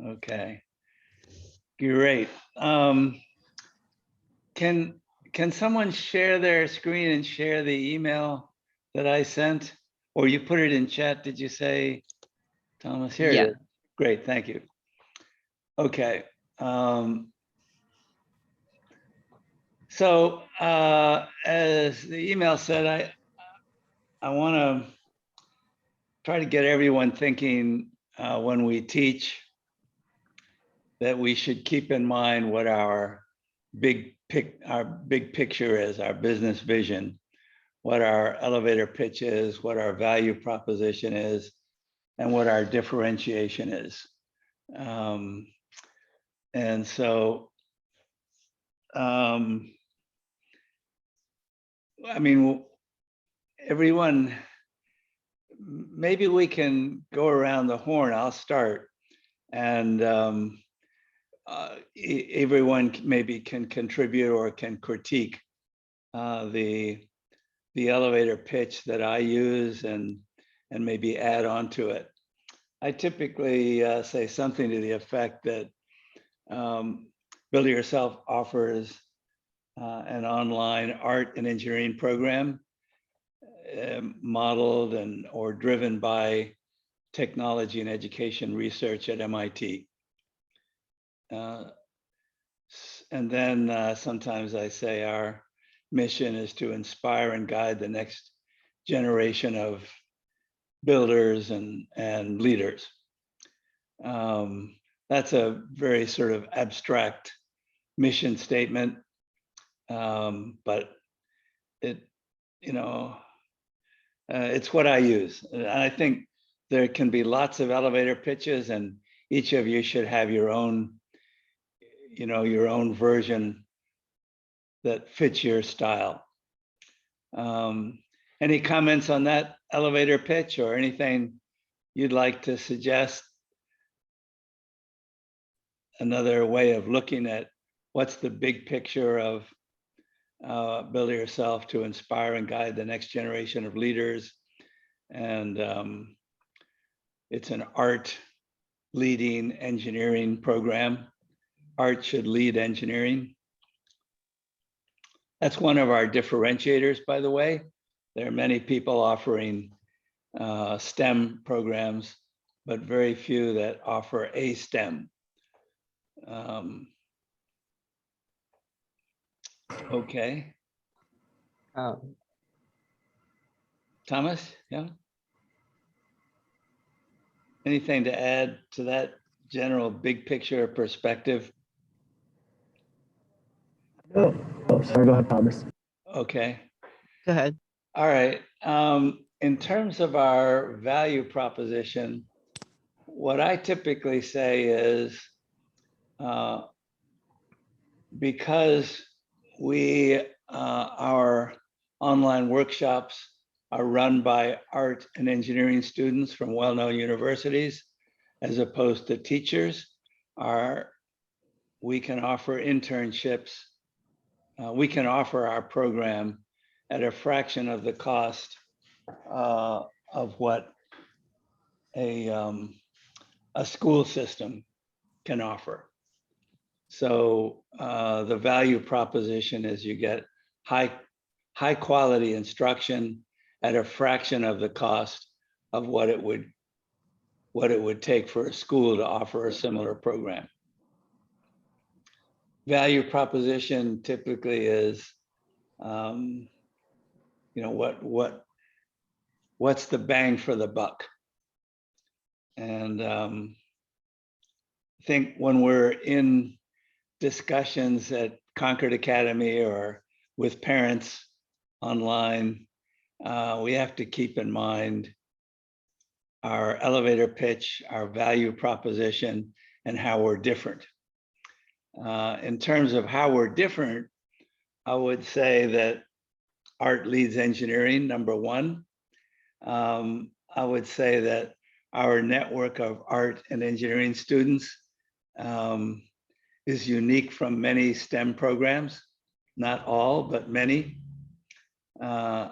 Okay, great. Can someone share their screen and share the email that I sent? Or you put it in chat, did you say, Thomas? Here it Yeah. is. Great, thank you. Okay. So as the email said, I want to try to get everyone thinking when we teach that we should keep in mind what our big picture is, our business vision, what our elevator pitch is, what our value proposition is, and what our differentiation is. And so, I mean, everyone, maybe we can go around the horn. I'll start, and everyone maybe can contribute or can critique the elevator pitch that I use and maybe add on to it. I typically say something to the effect that Build It Yourself offers an online art and engineering program modeled or driven by technology and education research at MIT. And then sometimes I say our mission is to inspire and guide the next generation of builders and leaders. That's a very sort of abstract mission statement, but it's what I use. And I think there can be lots of elevator pitches, and each of you should have your own, your own version that fits your style. Any comments on that elevator pitch or anything you'd like to suggest? Another way of looking at what's the big picture of Build It Yourself to inspire and guide the next generation of leaders. And it's an art leading engineering program. Art should lead engineering. That's one of our differentiators, by the way. There are many people offering STEM programs, but very few that offer a STEM. Okay. Thomas, yeah? Anything to add to that general big picture perspective? Oh, sorry, go ahead, Thomas. Okay. Go ahead. All right. In terms of our value proposition, what I typically say is because our online workshops are run by art and engineering students from well-known universities, as opposed to teachers, we can offer internships. We can offer our program at a fraction of the cost of what a school system can offer. So the value proposition is you get high quality instruction at a fraction of the cost of what it would take for a school to offer a similar program. Value proposition typically is, what's the bang for the buck? And I think when we're in discussions at Concord Academy or with parents online, we have to keep in mind our elevator pitch, our value proposition, and how we're different. In terms of how we're different, I would say that art leads engineering, number one. I would say that our network of art and engineering students is unique from many STEM programs, not all, but many. I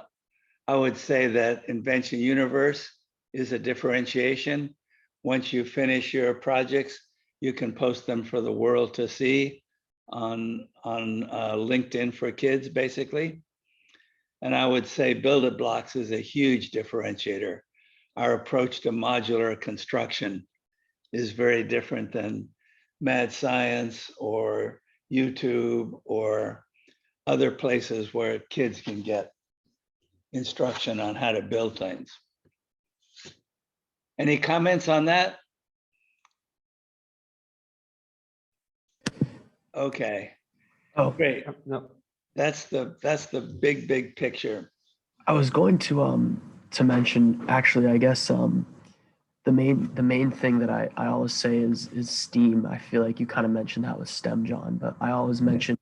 would say that Invention Universe is a differentiation. Once you finish your projects, you can post them for the world to see on LinkedIn for kids, basically. And I would say Build-It Blocks is a huge differentiator. Our approach to modular construction is very different than Mad Science or YouTube or other places where kids can get instruction on how to build things. Any comments on that? Okay, Oh, great. No. That's the big picture. I was going to mention, actually, I guess the main thing that I always say is STEAM. I feel like you kind of mentioned that with STEM, John, but I always mention,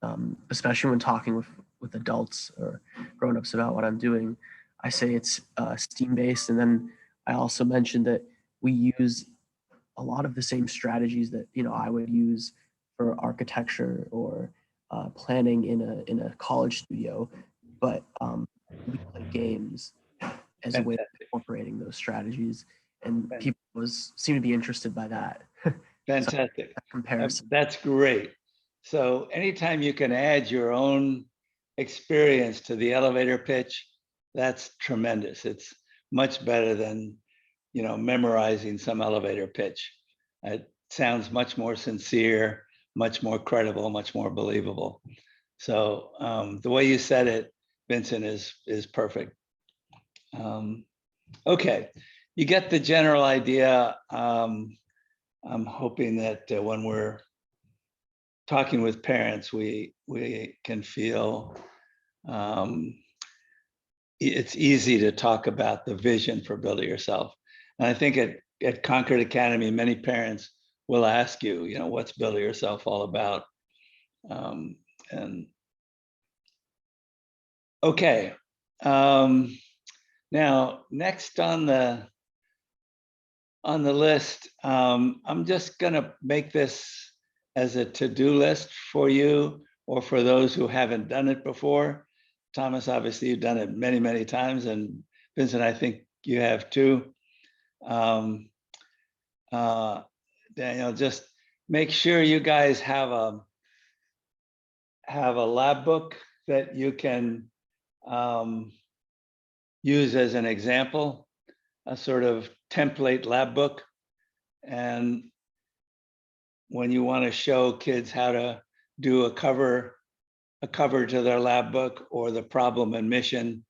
especially when talking with adults or grown-ups about what I'm doing, I say it's STEAM based, and then I also mentioned that we use a lot of the same strategies that I would use for architecture or planning in a college studio, but we play games as a way of incorporating those strategies, and people seem to be interested by that. Fantastic. So comparison. That's great. So anytime you can add your own experience to the elevator pitch, that's tremendous. It's much better than memorizing some elevator pitch. It sounds much more sincere, much more credible, much more believable. So the way you said it, Vincent, is perfect. Okay, you get the general idea. I'm hoping that when we're talking with parents, we can feel it's easy to talk about the vision for Build It Yourself. And I think at Concord Academy, many parents will ask you, what's Build It Yourself all about? And okay. Now, next on the list, I'm just gonna make this as a to-do list for you or for those who haven't done it before. Thomas, obviously you've done it many, many times, and Vincent, I think you have too. Daniel, just make sure you guys have a lab book that you can use as an example, a sort of template lab book. And when you want to show kids how to do a cover to their lab book or the problem and mission,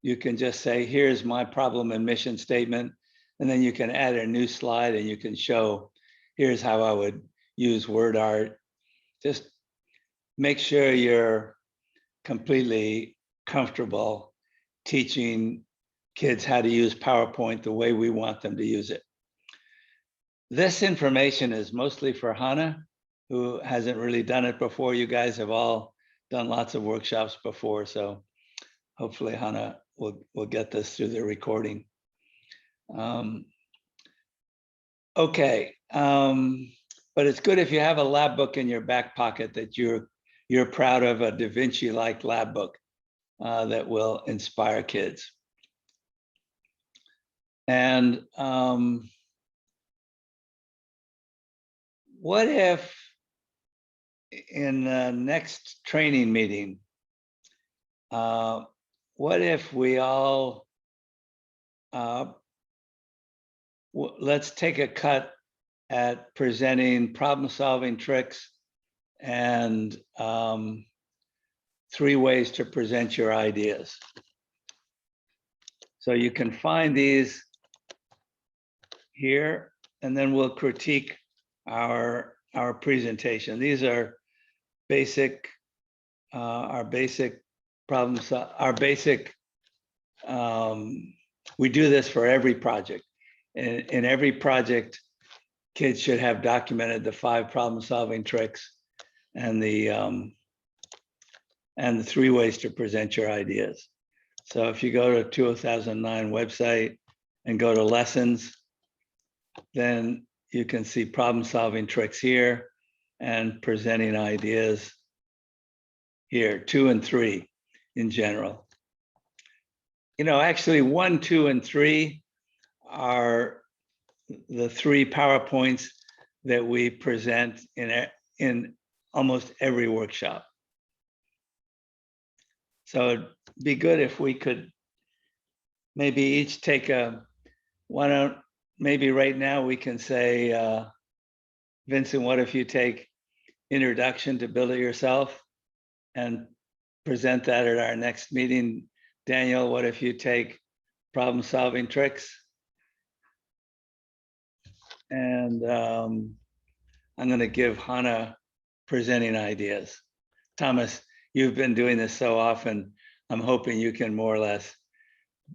you can just say, here's my problem and mission statement. And then you can add a new slide and you can show, here's how I would use word art. Just make sure you're completely comfortable teaching kids how to use PowerPoint the way we want them to use it. This information is mostly for Hannah, who hasn't really done it before. You guys have all done lots of workshops before, so hopefully Hannah will get this through the recording. Okay, but it's good if you have a lab book in your back pocket that you're proud of, a Da Vinci-like lab book that will inspire kids. And what if in the next training meeting, what if we all, let's take a cut at presenting problem-solving tricks and 3 ways to present your ideas. So you can find these here, and then we'll critique our presentation. These are basic, our basic problems, we do this for every project. In every project, kids should have documented the 5 problem-solving tricks and the 3 ways to present your ideas. So if you go to 2009 website and go to lessons, then you can see problem-solving tricks here and presenting ideas here, 2 and 3 in general. Actually 1, 2, and 3 are the 3 PowerPoints that we present in almost every workshop. So it'd be good if we could maybe each take maybe right now we can say, Vincent, what if you take introduction to build it yourself and present that at our next meeting? Daniel, what if you take problem solving tricks? And I'm going to give Hannah presenting ideas. Thomas, you've been doing this so often. I'm hoping you can more or less,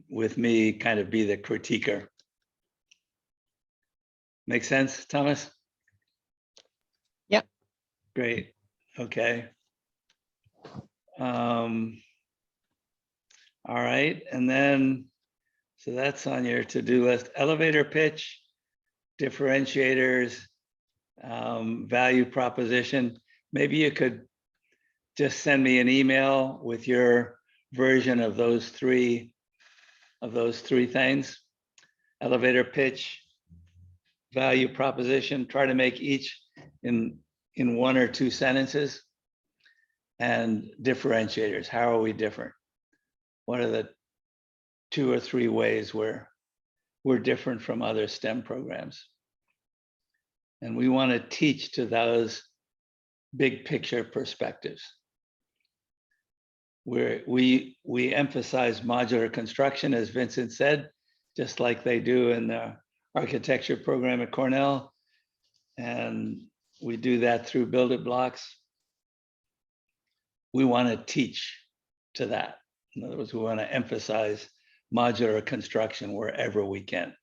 with me, kind of be the critiquer. Make sense, Thomas? Yep. Great. Okay. All right. And then, so that's on your to-do list. Elevator pitch, differentiators, value proposition. Maybe you could just send me an email with your version of those three things. Elevator pitch, value proposition, try to make each in 1 or 2 sentences. And differentiators, how are we different? What are the 2 or 3 ways we're different from other STEM programs? And we want to teach to those big picture perspectives. We emphasize modular construction, as Vincent said, just like they do in the architecture program at Cornell. And we do that through Build It blocks. We want to teach to that. In other words, we want to emphasize modular construction wherever we can.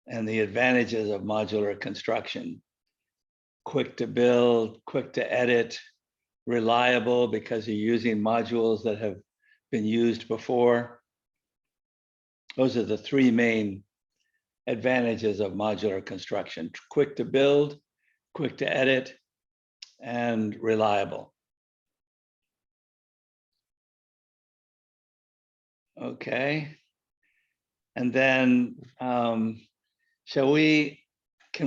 And the advantages of modular construction: quick to build, quick to edit, reliable because you're using modules that have been used before. Those are the 3 main advantages of modular construction: quick to build, quick to edit, and reliable. Okay. And then can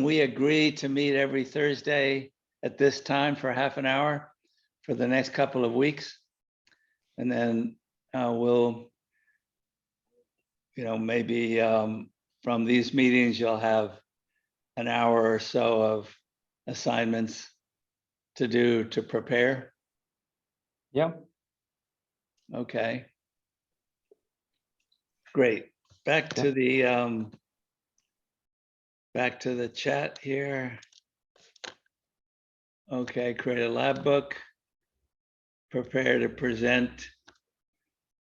we agree to meet every Thursday at this time for half an hour for the next couple of weeks? And then we'll, maybe from these meetings, you'll have an hour or so of assignments to do to prepare. Yeah. Okay. Great. Back to the chat here. Okay, create a lab book. Prepare to present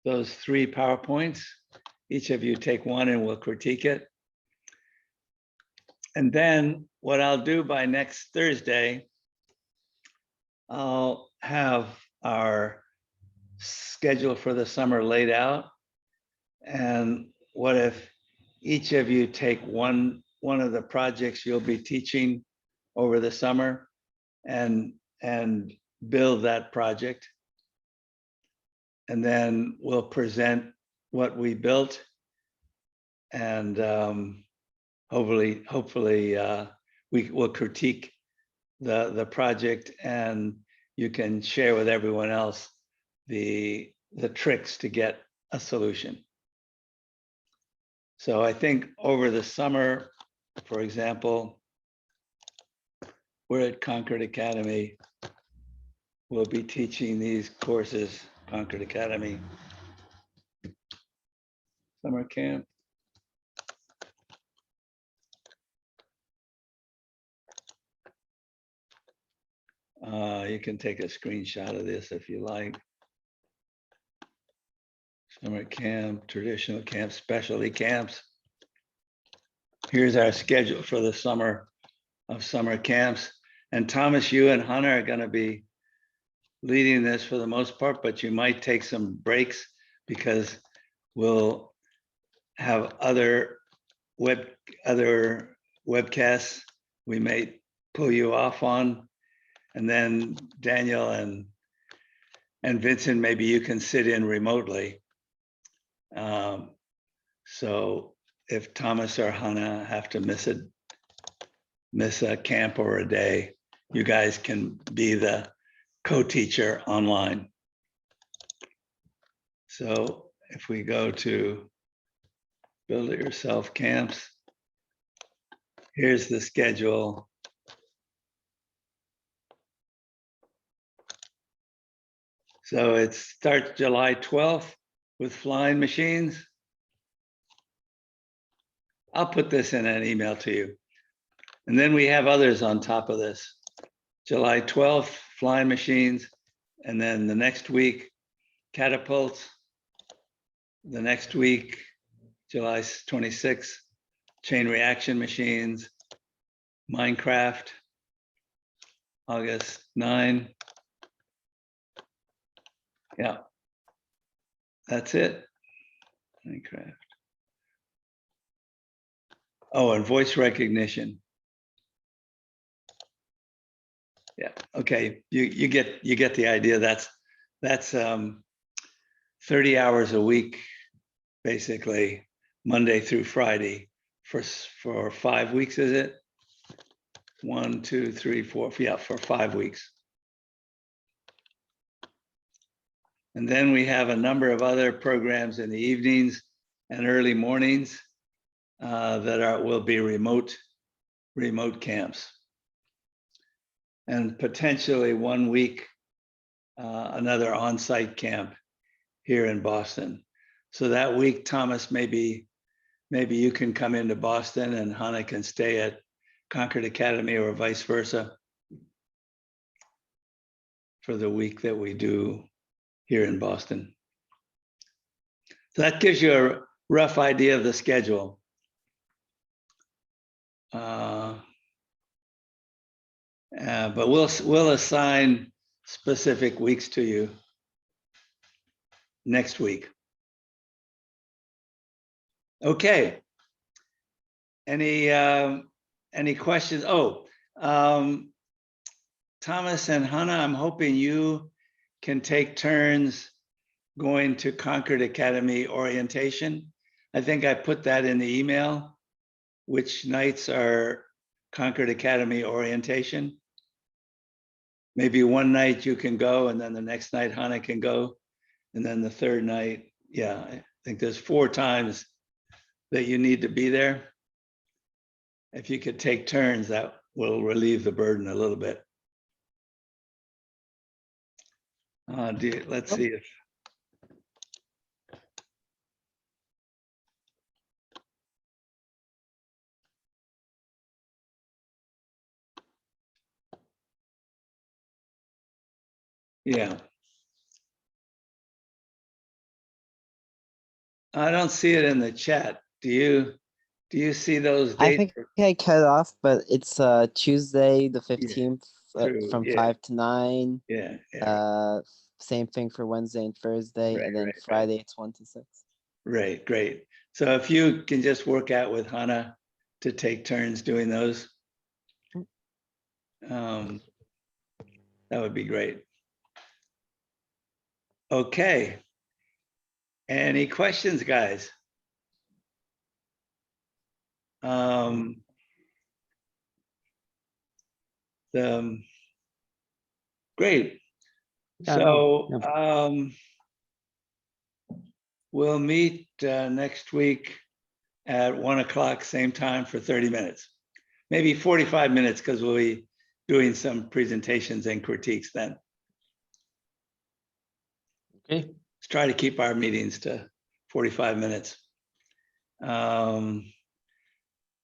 those 3 PowerPoints. Each of you take one and we'll critique it. And then what I'll do by next Thursday, I'll have our schedule for the summer laid out. And what if each of you take one of the projects you'll be teaching over the summer and build that project. And then we'll present what we built, and hopefully we will critique the project, and you can share with everyone else the tricks to get a solution. So I think over the summer, for example, we're at Concord Academy. We'll be teaching these courses, Concord Academy summer camp. You can take a screenshot of this if you like. Summer camp, traditional camp, specialty camps. Here's our schedule for the summer of summer camps. And Thomas, you and Hunter are going to be leading this for the most part, but you might take some breaks because we'll have other webcasts we may pull you off on. And then Daniel and Vincent, maybe you can sit in remotely. So if Thomas or Hannah have to miss miss a camp or a day, you guys can be the co-teacher online. So if we go to Build It Yourself camps, here's the schedule. So it starts July 12th with flying machines. I'll put this in an email to you. And then we have others on top of this. July 12th, flying machines. And then the next week, catapults. The next week, July 26th, chain reaction machines, Minecraft, August 9. Yeah, that's it. Minecraft. Oh, and voice recognition. Yeah, okay, you get the idea. That's 30 hours a week, basically, Monday through Friday for 5 weeks, is it? 1, 2, 3, 4, yeah, for 5 weeks. And then we have a number of other programs in the evenings and early mornings that will be remote camps. And potentially 1 week, another on-site camp here in Boston. So that week, Thomas, maybe you can come into Boston and Hannah can stay at Concord Academy or vice versa for the week that we do here in Boston. So that gives you a rough idea of the schedule. But we'll assign specific weeks to you next week. Okay. Any questions? Oh, Thomas and Hannah, I'm hoping you can take turns going to Concord Academy orientation. I think I put that in the email, which nights are Concord Academy orientation. Maybe one night you can go and then the next night Hannah can go. And then the third night, yeah, I think there's 4 times that you need to be there. If you could take turns, that will relieve the burden a little bit. Let's see if. Yeah. I don't see it in the chat. Do you see those I dates? think I cut off, but it's Tuesday, the 15th true, from yeah. 5 to 9. Yeah. Same thing for Wednesday and Thursday, Right, and then right. Friday it's 1 to 6. Right, great. So if you can just work out with Hannah to take turns doing those, that would be great. Okay. Any questions, guys? Great. Yeah, So no, we'll meet next week at 1 o'clock, same time for 30 minutes, maybe 45 minutes because we'll be doing some presentations and critiques then. Okay. Let's try to keep our meetings to 45 minutes.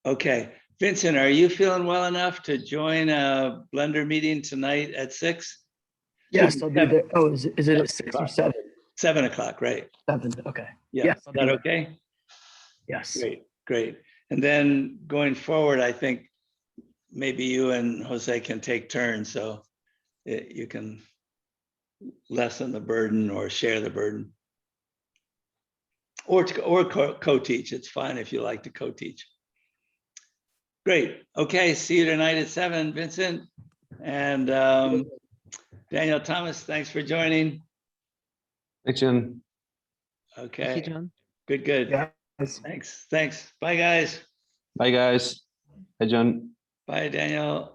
Okay, Vincent, are you feeling well enough to join a Blender meeting tonight at 6? Yes, I'll be there. Oh, is it at 6 or 7? 7 o'clock, right? 7. Okay. Yeah, Yes, is I'll be that there. okay? Yes. Great. And then going forward, I think maybe you and Jose can take turns so you can lessen the burden or share the burden. Or co-teach. It's fine if you like to co-teach. Great. Okay, see you tonight at 7, Vincent. And Daniel Thomas, thanks for joining. Thanks, Jim. Okay. Thank you, John. Good. Yeah. Thanks. Bye, guys. Bye, guys. Hi, John. Bye, Daniel.